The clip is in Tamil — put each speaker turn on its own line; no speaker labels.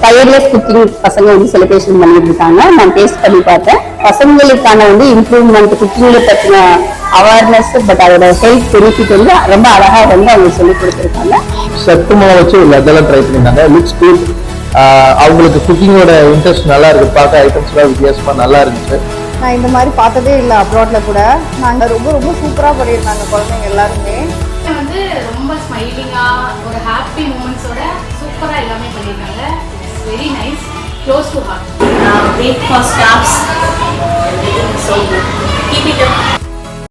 ஃபயர்லெஸ் குக்கிங் பசங்க வந்து செலிப்ரேஷன் பண்ணிட்டு இருக்காங்க. நான் டேஸ்ட் பண்ணி பார்த்தேன். பசங்களுக்கான வந்து இம்ப்ரூவ்மெண்ட் குக்கிங்ல பற்றின அவேர்னஸ், பட் அதோட ஹெல்த் பெனிஃபிட் வந்து ரொம்ப அழகா வந்து அவங்க சொல்லி கொடுத்துருக்காங்க.
சத்து மாவு வச்சு அதெல்லாம் ட்ரை பண்ணிருந்தாங்க. Looks good. அவங்களுக்கு குக்கிங்கோட இன்ட்ரெஸ்ட் நல்லா இருக்கு. பார்க்க ஐட்டம்ஸ் எல்லாம் வித்தியாசமா நல்லா இருந்துச்சு.
நான் இந்த மாதிரி பார்த்ததே இல்லை அப்ராட்ல கூட. நாங்கள் ரொம்ப ரொம்ப சூப்பராக பண்ணியிருந்தாங்க குழந்தைங்க எல்லாருமே.
வந்து ரொம்ப ஸ்மைலிங்கா ஒரு ஹாப்பி மூமெண்ட்ஸோட சூப்பரா எல்லாமே பண்ணிருக்காங்க. It's very nice, close to heart.
Great for staffs. So keep it up.